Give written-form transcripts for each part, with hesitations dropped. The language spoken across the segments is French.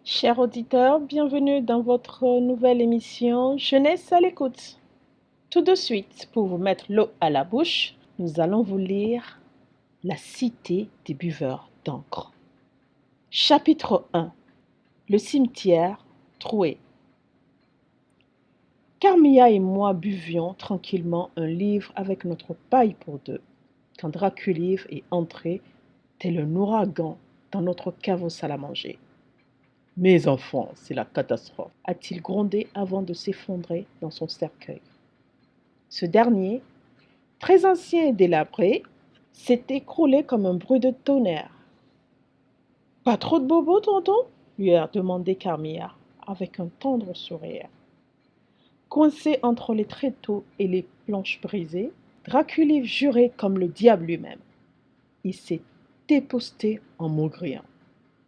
Chers auditeurs, bienvenue dans votre nouvelle émission Jeunesse à l'écoute. Tout de suite, pour vous mettre l'eau à la bouche, nous allons vous lire La cité des buveurs d'encre. Chapitre 1. Le cimetière troué. Carmilla et moi buvions tranquillement un livre avec notre paille pour deux, quand Draculive est entré, tel un ouragan, dans notre caveau salle à manger. Mes enfants, c'est la catastrophe, a-t-il grondé avant de s'effondrer dans son cercueil. Ce dernier, très ancien et délabré, s'est écroulé comme un bruit de tonnerre. Pas trop de bobos, tonton lui a demandé Carmilla, avec un tendre sourire. Coincé entre les tréteaux et les planches brisées, Draculive jurait comme le diable lui-même. Il s'est éposté en maugréant.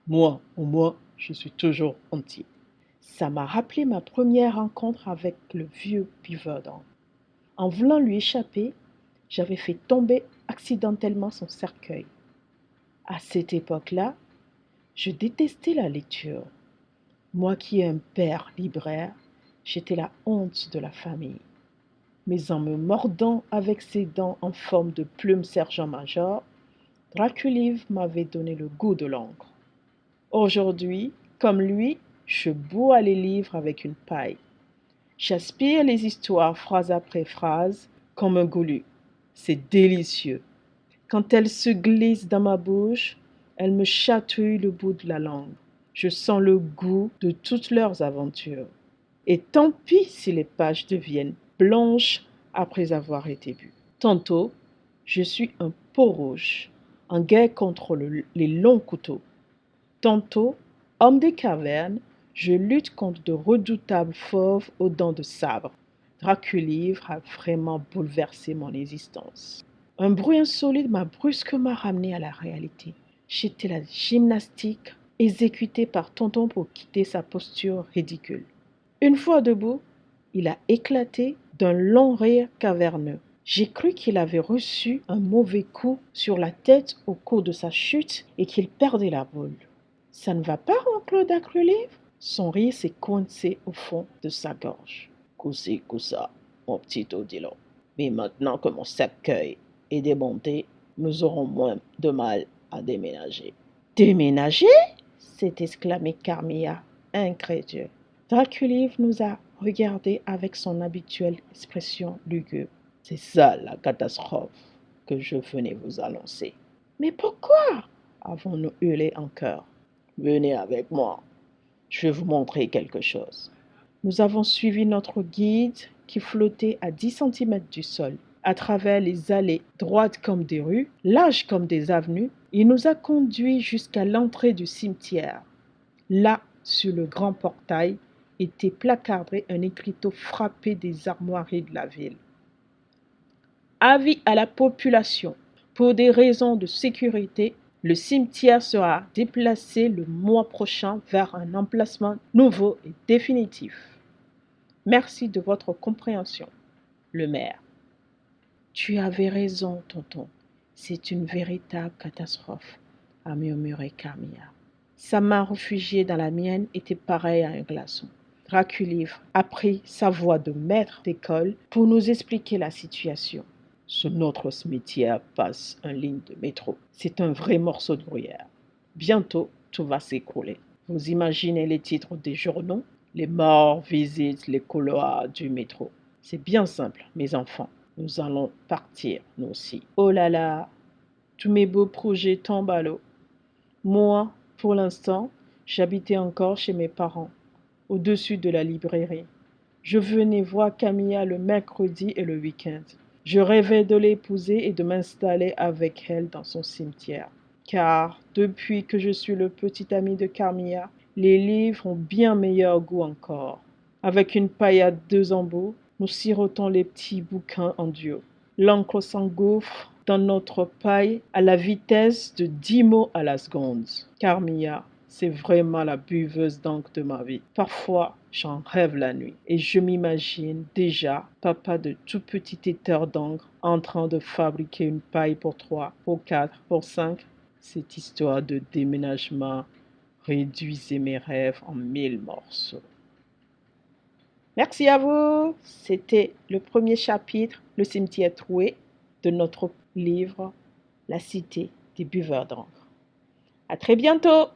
Moi, au moins, je suis toujours entier. Ça m'a rappelé ma première rencontre avec le vieux buveur d'encre. En voulant lui échapper, j'avais fait tomber accidentellement son cercueil. À cette époque-là, je détestais la lecture. Moi qui ai un père libraire, j'étais la honte de la famille. Mais en me mordant avec ses dents en forme de plume sergent-major, Draculive m'avait donné le goût de l'encre. Aujourd'hui, comme lui, je bois les livres avec une paille. J'aspire les histoires phrase après phrase comme un goulu. C'est délicieux. Quand elles se glissent dans ma bouche, elles me chatouillent le bout de la langue. Je sens le goût de toutes leurs aventures. Et tant pis si les pages deviennent blanches après avoir été bues. Tantôt, je suis un peau-rouge, en guerre contre les longs couteaux. Tantôt, homme des cavernes, je lutte contre de redoutables fauves aux dents de sabre. Draculivre a vraiment bouleversé mon existence. Un bruit insolite m'a brusquement ramené à la réalité. J'étais la gymnastique exécutée par Tonton pour quitter sa posture ridicule. Une fois debout, il a éclaté d'un long rire caverneux. J'ai cru qu'il avait reçu un mauvais coup sur la tête au cours de sa chute et qu'il perdait la boule. Ça ne va pas, oncle Dacrulive? Son rire s'est coincé au fond de sa gorge. Coussi, coussa, mon petit Odilon. Mais maintenant que mon cercueil est démonté, nous aurons moins de mal à déménager. Déménager? S'est exclamé Carmilla, incrédule. Draculive nous a regardés avec son habituelle expression lugubre. C'est ça la catastrophe que je venais vous annoncer. Mais pourquoi? Avons-nous hurlé en chœur. Venez avec moi, je vais vous montrer quelque chose. Nous avons suivi notre guide qui flottait à 10 centimètres du sol. À travers les allées droites comme des rues, larges comme des avenues, il nous a conduits jusqu'à l'entrée du cimetière. Là, sur le grand portail, était placardé un écriteau frappé des armoiries de la ville. Avis à la population. Pour des raisons de sécurité, le cimetière sera déplacé le mois prochain vers un emplacement nouveau et définitif. Merci de votre compréhension. Le maire. Tu avais raison, tonton. C'est une véritable catastrophe, a murmuré Carmilla. Sa main réfugiée dans la mienne était pareille à un glaçon. Draculivre a pris sa voix de maître d'école pour nous expliquer la situation. Sous notre cimetière passe une ligne de métro. C'est un vrai morceau de gruyère. Bientôt, tout va s'écrouler. Vous imaginez les titres des journaux? Les morts visitent les couloirs du métro. C'est bien simple, mes enfants. Nous allons partir, nous aussi. Oh là là, tous mes beaux projets tombent à l'eau. Moi, pour l'instant, j'habitais encore chez mes parents, au-dessus de la librairie. Je venais voir Camilla le mercredi et le week-end. Je rêvais de l'épouser et de m'installer avec elle dans son cimetière. Car, depuis que je suis le petit ami de Camilla, les livres ont bien meilleur goût encore. Avec une paille à 2 embouts, nous sirotons les petits bouquins en duo. L'encre s'engouffre dans notre paille à la vitesse de 10 mots à la seconde. Carmilla, c'est vraiment la buveuse d'encre de ma vie. Parfois, j'en rêve la nuit et je m'imagine déjà papa de tout petit éteur d'encre en train de fabriquer une paille pour 3, pour 4, pour 5. Cette histoire de déménagement réduisez mes rêves en 1000 morceaux. Merci à vous. C'était le premier chapitre, Le cimetière troué, de notre livre La cité des buveurs d'encre. À très bientôt.